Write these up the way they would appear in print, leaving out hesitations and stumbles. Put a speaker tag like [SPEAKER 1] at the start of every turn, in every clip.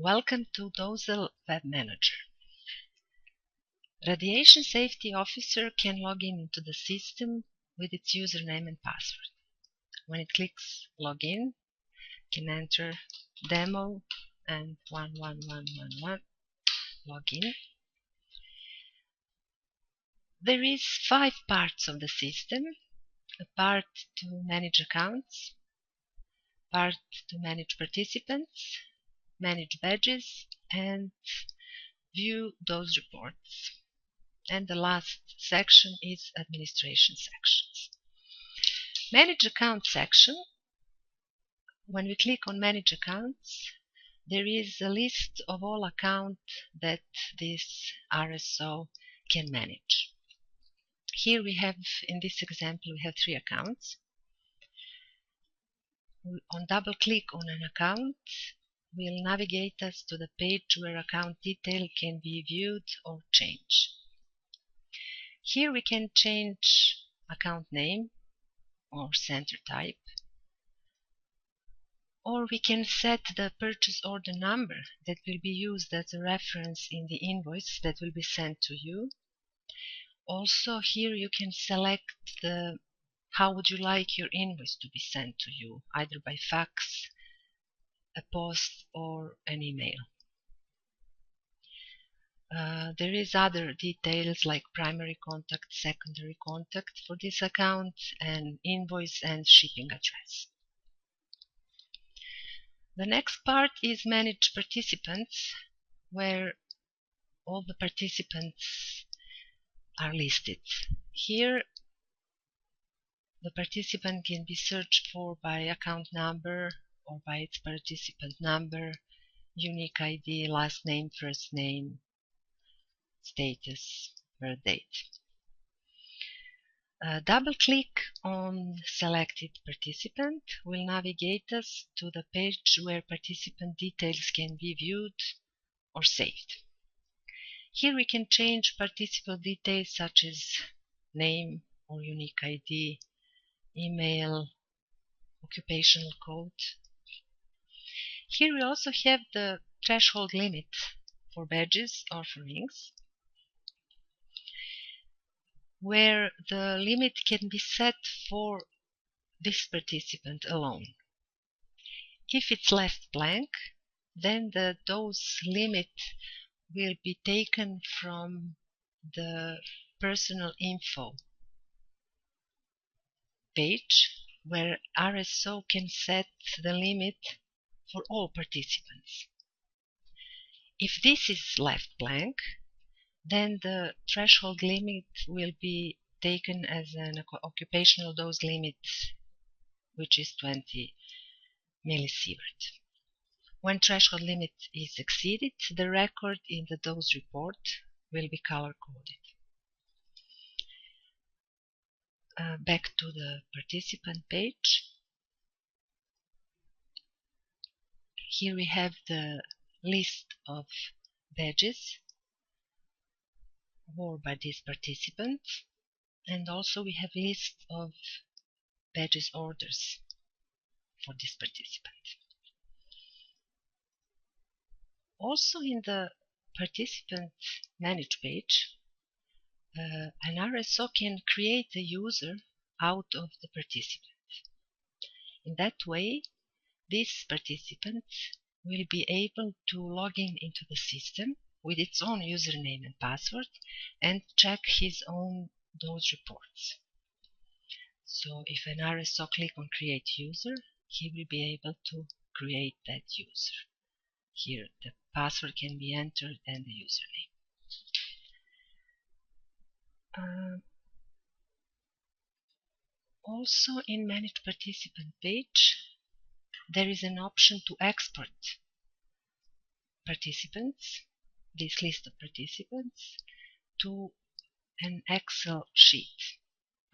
[SPEAKER 1] Welcome to Dosel Web Manager. Radiation Safety Officer can log in into the system with its username and password. When it clicks Login, can enter demo and 11111 login. There is 5 parts of the system: a part to manage accounts, part to manage participants, manage badges, and view those reports. And the last section is administration sections. Manage account section. When we click on manage accounts, there is a list of all accounts that this RSO can manage. Here we have, in this example, we have 3 accounts. On double click on an account, will navigate us to the page where account detail can be viewed or changed. Here we can change account name or center type, or we can set the purchase order number that will be used as a reference in the invoice that will be sent to you. Also, here you can select how would you like your invoice to be sent to you, either by fax, a post, or an email. There is other details like primary contact, secondary contact for this account, and invoice and shipping address. The next part is manage participants, where all the participants are listed. Here the participant can be searched for by account number or by its participant number, unique ID, last name, first name, status, birth date. Double click on selected participant will navigate us to the page where participant details can be viewed or saved. Here we can change participant details such as name or unique ID, email, occupational code. Here we also have the threshold limit for badges or for rings, where the limit can be set for this participant alone. If it's left blank, then the dose limit will be taken from the personal info page, where RSO can set the limit for all participants. If this is left blank, then the threshold limit will be taken as an occupational dose limit, which is 20 millisievert. When threshold limit is exceeded, the record in the dose report will be color-coded. Back to the participant page. Here we have the list of badges worn by this participant, and also we have list of badges orders for this participant. Also in the participant manage page, an RSO can create a user out of the participant. In that way, this participant will be able to log in into the system with its own username and password and check his own those reports. So if an RSO click on create user, he will be able to create that user. Here the password can be entered and the username. Also in manage participant page, there is an option to export participants, this list of participants, to an Excel sheet,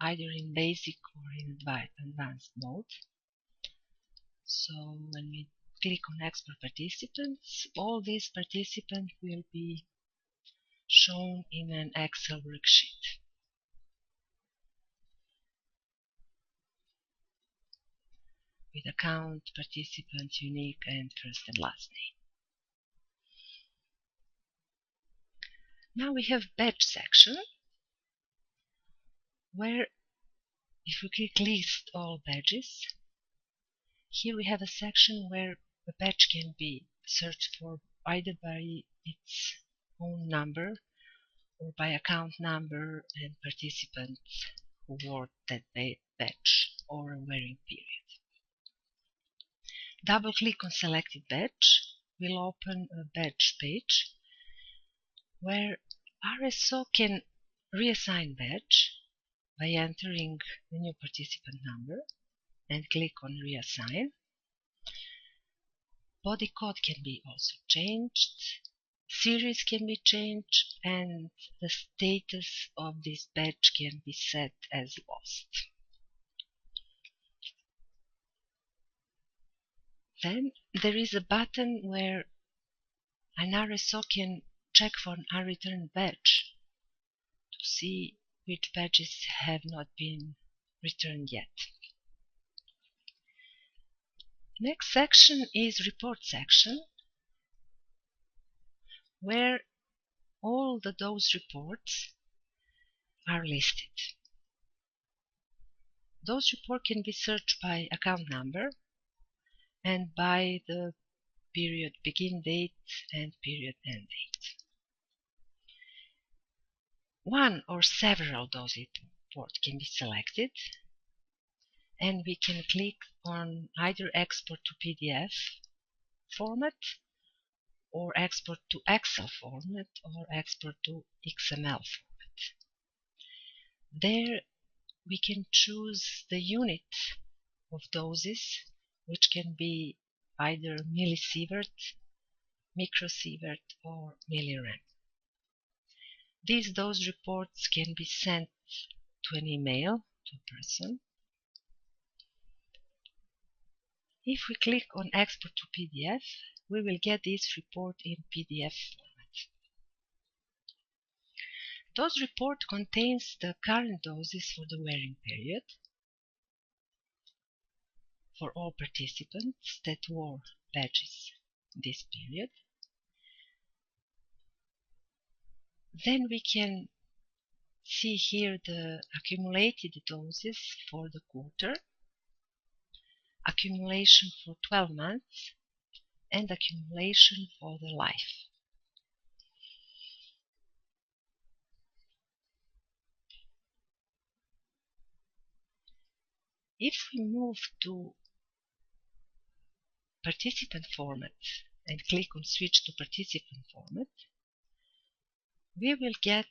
[SPEAKER 1] either in basic or in advanced mode. So when we click on export participants, all these participants will be shown in an Excel worksheet. With account, participant, unique, and first and last name. Now we have badge section, where if we click list all badges, here we have a section where a badge can be searched for either by its own number or by account number and participant who wore that badge or a wearing period. Double click on selected badge will open a badge page where RSO can reassign badge by entering the new participant number and click on reassign. Body code can be also changed, series can be changed, and the status of this badge can be set as lost. Then there is a button where an RSO can check for an unreturned badge to see which badges have not been returned yet. Next section is report section, where all those reports are listed. Those reports can be searched by account number and by the period begin date and period end date. One or several of those reports can be selected, and we can click on either export to PDF format or export to Excel format or export to XML format. There we can choose the unit of doses, which can be either millisievert, microsievert or millirem. These dose reports can be sent to an email to a person. If we click on export to PDF, we will get this report in PDF format. Dose report contains the current doses for the wearing period for all participants that wore badges in this period. Then we can see here the accumulated doses for the quarter, accumulation for 12 months, and accumulation for the life. If we move to participant format and click on switch to participant format, we will get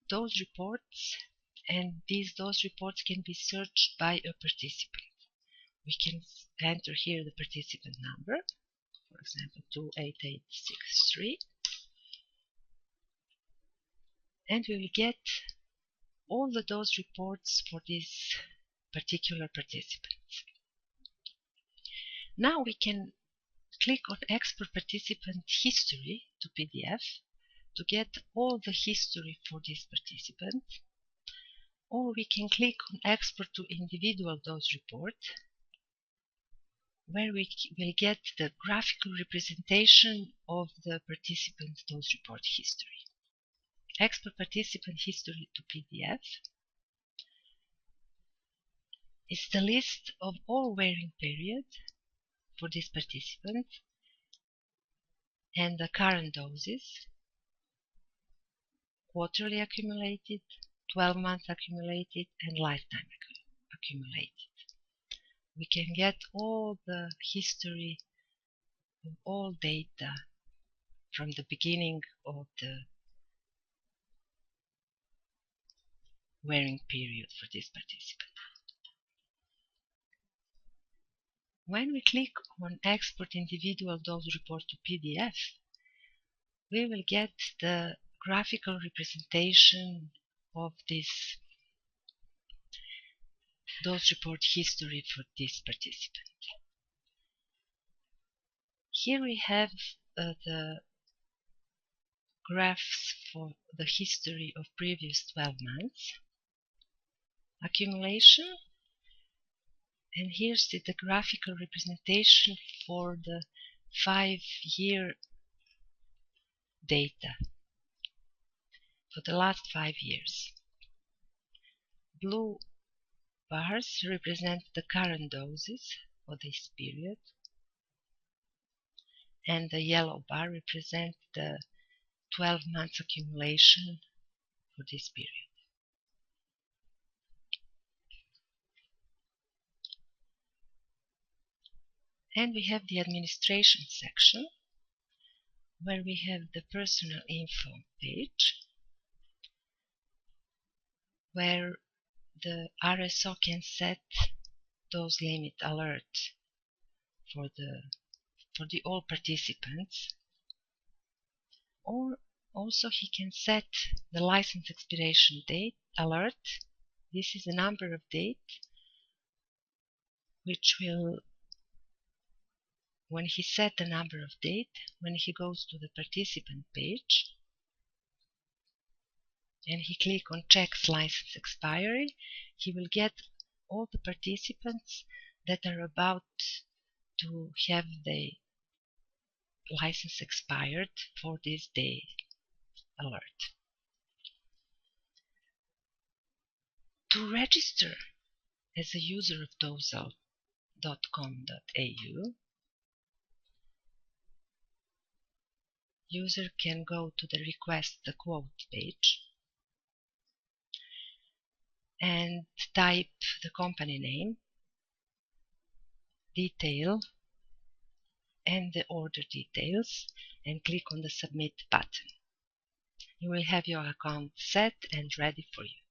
[SPEAKER 1] those reports, and these dose reports can be searched by a participant. We can enter here the participant number, for example 28863, and we will get all the dose reports for this particular participant. Now we can click on export participant history to PDF to get all the history for this participant, or we can click on export to individual dose report, where we will get the graphical representation of the participant dose report history. Export participant history to PDF is the list of all wearing period for this participant and the current doses, quarterly accumulated, 12-month accumulated, and lifetime accumulated. We can get all the history of all data from the beginning of the wearing period for this participant. When we click on Export Individual Dose Report to PDF, we will get the graphical representation of this dose report history for this participant. Here we have the graphs for the history of previous 12 months, accumulation, and here's the graphical representation for the 5-year data for the last 5 years. Blue bars represent the current doses for this period, and the yellow bar represents the 12 months accumulation for this period. And we have the administration section, where we have the personal info page, where the RSO can set dose limit alert for the all participants, or also he can set the license expiration date alert. This is the number of date which will, when he set the number of date, when he goes to the participant page and he click on checks license expiry, he will get all the participants that are about to have the license expired for this day alert. To register as a user of dosel.com.au, user can go to the request the quote page and type the company name, detail, and the order details, and click on the submit button. You will have your account set and ready for use.